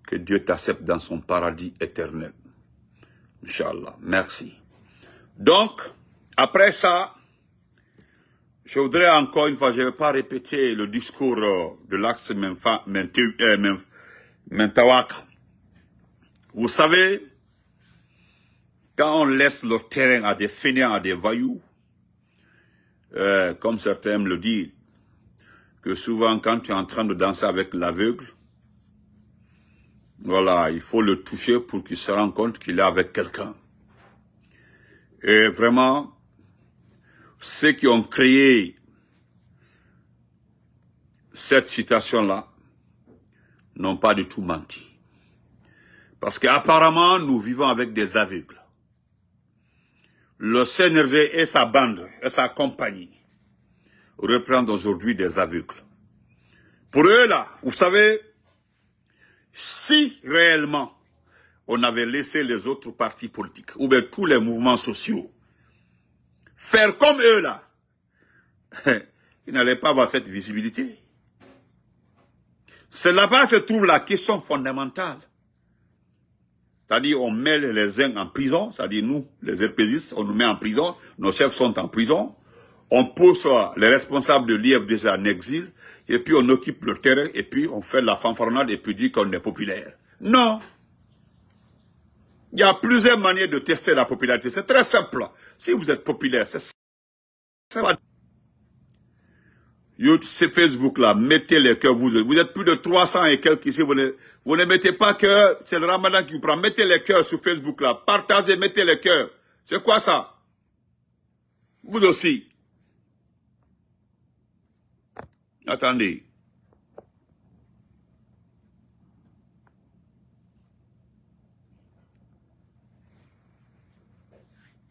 Que Dieu t'accepte dans son paradis éternel. Inch'Allah. Merci. Donc, après ça, je voudrais encore une fois, je ne vais pas répéter le discours de l'axe Mentawaka. Vous savez, quand on laisse le terrain à des fainéants, à des voyous, comme certains aiment le dire, que souvent quand tu es en train de danser avec l'aveugle, voilà, il faut le toucher pour qu'il se rende compte qu'il est avec quelqu'un. Et vraiment, ceux qui ont créé cette situation-là n'ont pas du tout menti. Parce qu'apparemment, nous vivons avec des aveugles. Le CNRD et sa bande et sa compagnie reprennent aujourd'hui des aveugles. Pour eux, là, vous savez, si réellement on avait laissé les autres partis politiques, ou bien tous les mouvements sociaux, faire comme eux là, ils n'allaient pas avoir cette visibilité. C'est là-bas se trouve la question fondamentale. C'est-à-dire, on met les uns en prison, c'est-à-dire nous, les RPGistes, on nous met en prison, nos chefs sont en prison, on pousse les responsables de l'IFDG en exil, et puis on occupe le terrain, et puis on fait la fanfaronnade, et puis dit qu'on est populaire. Non. Il y a plusieurs manières de tester la popularité. C'est très simple. Si vous êtes populaire, c'est ça. C'est Facebook là, mettez les cœurs. Vous êtes plus de 300 et quelques ici. Vous ne mettez pas cœur. C'est le Ramadan qui vous prend. Mettez les cœurs sur Facebook là. Partagez, mettez les cœurs. C'est quoi ça? Vous aussi. Attendez.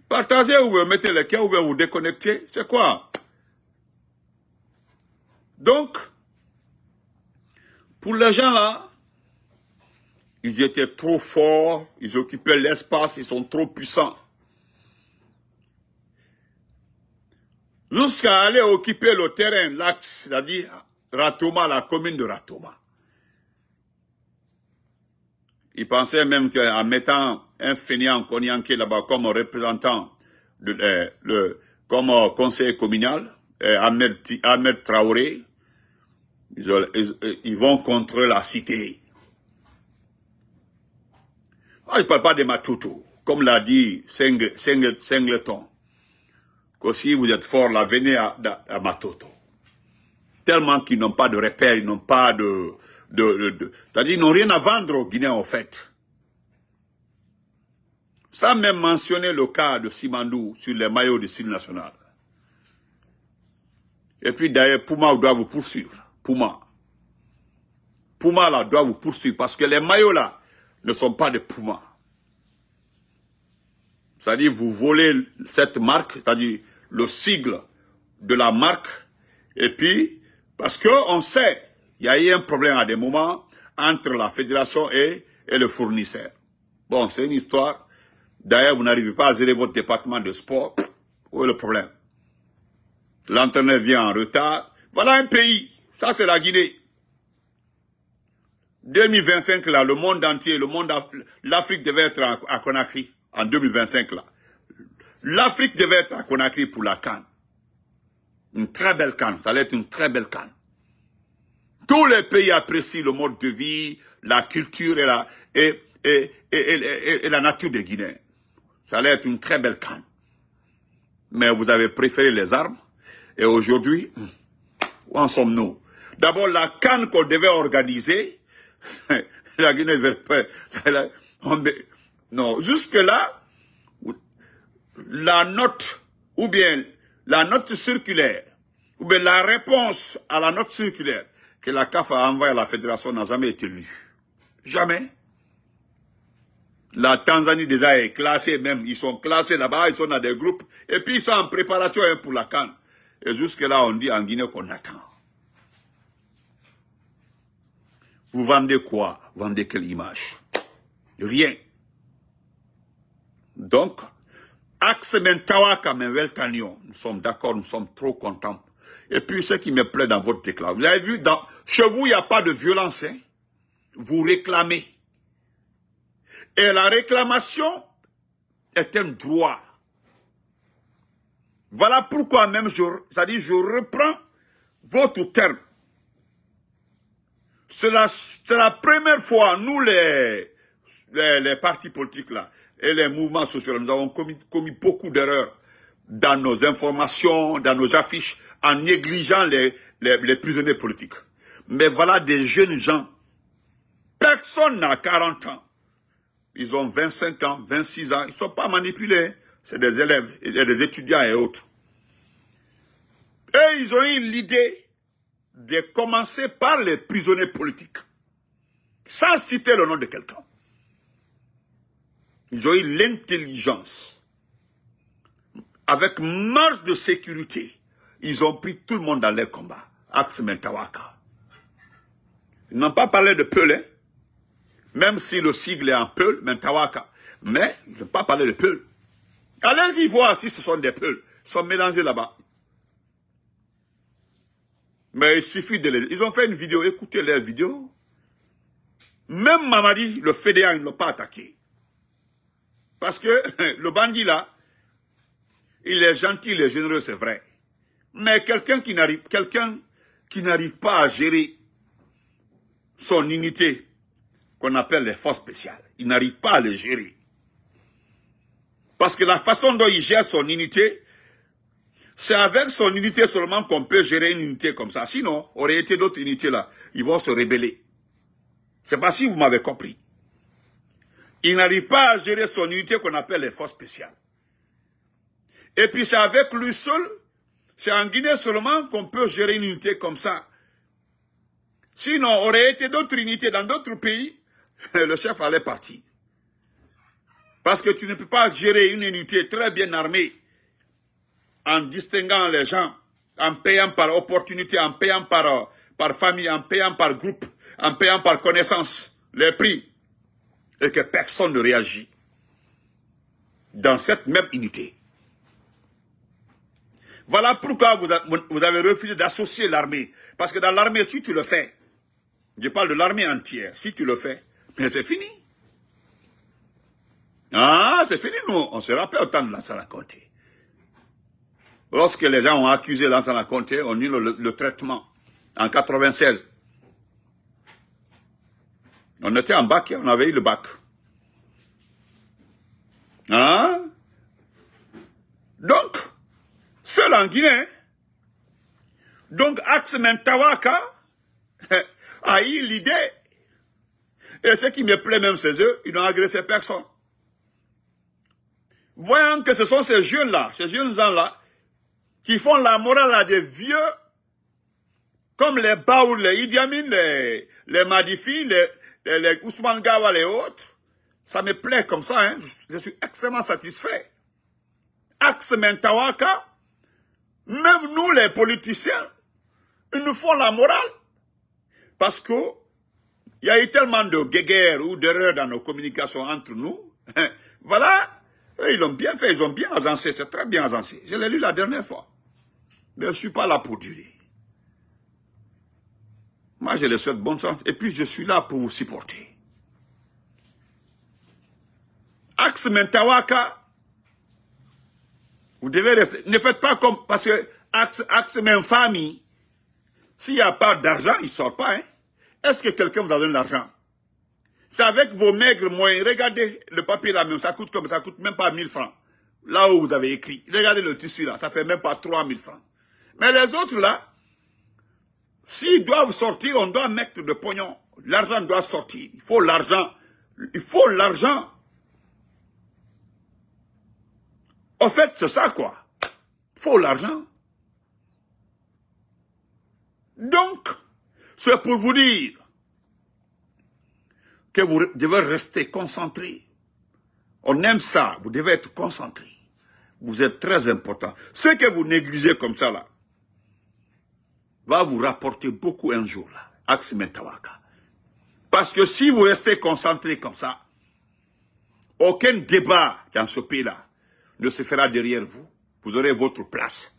Partagez ou vous mettez les cœurs ou vous déconnectez. C'est quoi? Donc, pour les gens là, ils étaient trop forts, ils occupaient l'espace, ils sont trop puissants. Jusqu'à aller occuper le terrain, l'axe, c'est-à-dire Ratoma, la commune de Ratoma. Ils pensaient même qu'en mettant un fainéant Konyanké là-bas comme représentant, comme conseiller communal, Ahmed Traoré, ils vont contre la cité. Je ne parle pas de Matutu, comme l'a dit Singleton. Que si vous êtes fort, là, venez à Matutu. Tellement qu'ils n'ont pas de repères, ils n'ont pas c'est-à-dire ils n'ont rien à vendre aux Guinéens, en fait. Sans même mentionner le cas de Simandou sur les maillots du style national. Et puis d'ailleurs, Puma doit vous poursuivre. Puma là doit vous poursuivre parce que les maillots là ne sont pas de Puma. C'est-à-dire vous volez cette marque, c'est-à-dire le sigle de la marque, et puis parce qu'on sait, il y a eu un problème à des moments entre la fédération et le fournisseur. Bon, c'est une histoire. D'ailleurs, vous n'arrivez pas à gérer votre département de sport. Où est le problème? L'entraîneur vient en retard. Voilà un pays. Ça, c'est la Guinée. 2025, là, le monde entier, l'Afrique devait être à Conakry. En 2025, là. L'Afrique devait être à Conakry pour la CAN. Une très belle CAN. Ça allait être une très belle CAN. Tous les pays apprécient le mode de vie, la culture et la nature des Guinéens. Ça allait être une très belle CAN. Mais vous avez préféré les armes. Et aujourd'hui, où en sommes-nous? D'abord, la CAN qu'on devait organiser, la Guinée, non, jusque-là, la note, ou bien la note circulaire, ou bien la réponse à la note circulaire que la CAF a envoyée à la fédération n'a jamais été lue. Jamais. La Tanzanie déjà est classée même, ils sont classés là-bas, ils sont dans des groupes, et puis ils sont en préparation pour la CAN. Et jusque-là, on dit en Guinée qu'on attend. Vous vendez quoi? Vendez quelle image? Rien. Donc, Axe Mentawaka Menweltanion, nous sommes d'accord, nous sommes trop contents. Et puis, ce qui me plaît dans votre déclaration, vous avez vu, chez vous, il n'y a pas de violence, hein? Vous réclamez. Et la réclamation est un droit. Voilà pourquoi même, je reprends votre terme. C'est la première fois, nous les partis politiques là, et les mouvements sociaux, nous avons commis beaucoup d'erreurs dans nos informations, dans nos affiches, en négligeant les prisonniers politiques. Mais voilà des jeunes gens. Personne n'a 40 ans. Ils ont 25 ans, 26 ans. Ils ne sont pas manipulés. C'est des élèves, des étudiants et autres. Et ils ont eu l'idée de commencer par les prisonniers politiques. Sans citer le nom de quelqu'un. Ils ont eu l'intelligence. Avec marge de sécurité, ils ont pris tout le monde dans les combats. Axe Mentawaka. Ils n'ont pas parlé de Peul, hein? Même si le sigle est en Peul, Mentawaka. Mais ils n'ont pas parlé de Peul. Allez-y voir si ce sont des Peuls. Ils sont mélangés là-bas. Mais il suffit de les... Ils ont fait une vidéo, écoutez leur vidéo. Même Mamadi, le fédéral, ils ne l'ont pas attaqué. Parce que le bandit là, il est gentil, il est généreux, c'est vrai. Mais quelqu'un qui n'arrive pas à gérer son unité, qu'on appelle les forces spéciales, il n'arrive pas à les gérer. Parce que la façon dont il gère son unité, c'est avec son unité seulement qu'on peut gérer une unité comme ça. Sinon, aurait été d'autres unités là, ils vont se rebeller. C'est pas si vous m'avez compris. Il n'arrive pas à gérer son unité qu'on appelle les forces spéciales. Et puis c'est avec lui seul, c'est en Guinée seulement qu'on peut gérer une unité comme ça. Sinon, aurait été d'autres unités dans d'autres pays, le chef allait partir. Parce que tu ne peux pas gérer une unité très bien armée en distinguant les gens, en payant par opportunité, en payant par famille, en payant par groupe, en payant par connaissance, les prix, et que personne ne réagit dans cette même unité. Voilà pourquoi vous avez refusé d'associer l'armée. Parce que dans l'armée, si tu le fais, je parle de l'armée entière, si tu le fais, mais c'est fini. Ah, c'est fini, nous. On se rappelle au temps de Lansana Conté. Lorsque les gens ont accusé Lansana Conté, on eut le traitement en 96. On était en bac, on avait eu le bac. Hein? Donc, seul en Guinée, donc Axe Mentawaka a eu l'idée, et ce qui me plaît même, c'est eux, ils n'ont agressé personne. Voyant que ce sont ces jeunes-là, ces jeunes gens-là, qui font la morale à des vieux, comme les Baoul, les Idi Amin, les Madifi, les Ousmane Gawal et autres, ça me plaît comme ça, hein. Je suis extrêmement satisfait. Axe Mentawaka, même nous les politiciens, ils nous font la morale. Parce que il y a eu tellement de guéguerres ou d'erreurs dans nos communications entre nous. Voilà. Et ils l'ont bien fait, ils ont bien agencé, c'est très bien agencé. Je l'ai lu la dernière fois. Mais je ne suis pas là pour durer. Moi, je les souhaite bonne chance. Et puis, je suis là pour vous supporter. Axe Mentawaka, vous devez rester. Ne faites pas comme... Parce que Axe même famille, s'il n'y a pas d'argent, il ne sort pas. Hein. Est-ce que quelqu'un vous a donné l'argent? C'est avec vos maigres moyens. Regardez le papier là même, ça coûte comme ça coûte même pas 1000 francs. Là où vous avez écrit. Regardez le tissu là, ça fait même pas 3000 francs. Mais les autres là, s'ils doivent sortir, on doit mettre de pognon. L'argent doit sortir. Il faut l'argent. Il faut l'argent. En fait, c'est ça quoi. Il faut l'argent. Donc, c'est pour vous dire que vous devez rester concentré. On aime ça, vous devez être concentré. Vous êtes très important. Ce que vous négligez comme ça là, va vous rapporter beaucoup un jour là, Axe Mentawaka. Parce que si vous restez concentré comme ça, aucun débat dans ce pays-là ne se fera derrière vous. Vous aurez votre place.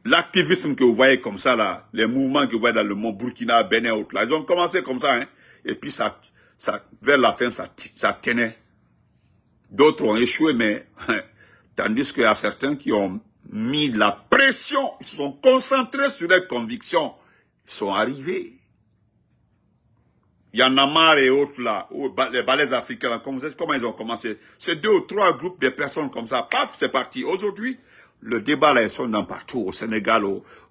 L'activisme que vous voyez comme ça là, les mouvements que vous voyez dans le monde Burkina, Bénin, autres là, ils ont commencé comme ça, hein. Et puis ça vers la fin, ça tenait. D'autres ont échoué, mais tandis qu'il y a certains qui ont mis de la pression, ils se sont concentrés sur leurs convictions, ils sont arrivés. Il y en a marre et autres là, les balais africains, là, comment ils ont commencé? C'est 2 ou 3 groupes de personnes comme ça, paf, c'est parti. Aujourd'hui, le débat là, ils sont dans partout, au Sénégal,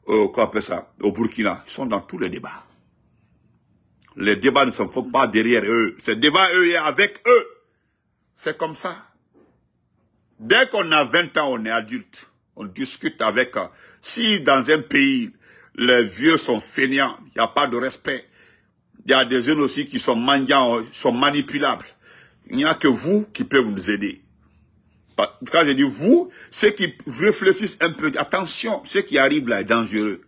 quoi on appelle ça, au Burkina, ils sont dans tous les débats. Les débats ne se font pas derrière eux, ces débats, eux, et avec eux. C'est comme ça. Dès qu'on a 20 ans, on est adulte. On discute avec... si dans un pays, les vieux sont feignants, il n'y a pas de respect. Il y a des jeunes aussi qui sont mendiants, sont manipulables. Il n'y a que vous qui peuvent nous aider. Quand je dis vous, ceux qui réfléchissent un peu, attention, ce qui arrive là est dangereux.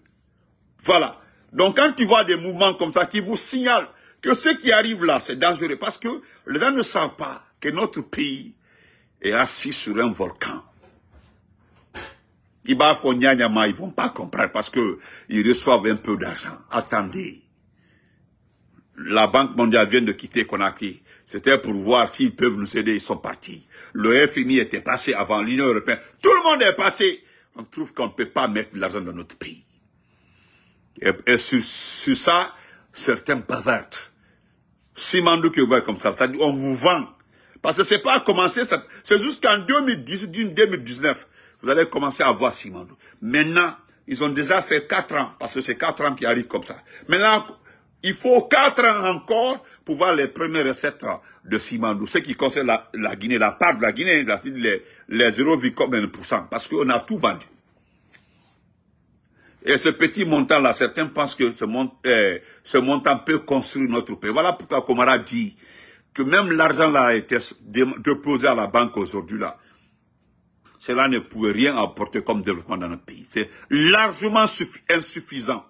Voilà. Donc quand tu vois des mouvements comme ça qui vous signalent que ce qui arrive là, c'est dangereux, parce que les gens ne savent pas que notre pays est assis sur un volcan. Ils ne vont pas comprendre parce qu'ils reçoivent un peu d'argent. Attendez. La Banque mondiale vient de quitter Conakry. C'était pour voir s'ils peuvent nous aider. Ils sont partis. Le FMI était passé avant l'Union européenne. Tout le monde est passé. On trouve qu'on ne peut pas mettre de l'argent dans notre pays. Et sur ça, certains bavardent. Simandou que vous voyez comme ça, on vous vend. Parce que c'est pas commencé, c'est jusqu'en 2019. Vous allez commencer à voir Simandou. Maintenant, ils ont déjà fait 4 ans, parce que c'est 4 ans qui arrivent comme ça. Maintenant, il faut 4 ans encore pour voir les premières recettes de Simandou. Ce qui concerne la Guinée, la part de la Guinée, les 0,1%, parce qu'on a tout vendu. Et ce petit montant-là, certains pensent que ce montant peut construire notre pays. Voilà pourquoi Komara dit que même l'argent-là a été déposé à la banque aujourd'hui là. Cela ne pourrait rien apporter comme développement dans notre pays. C'est largement insuffisant.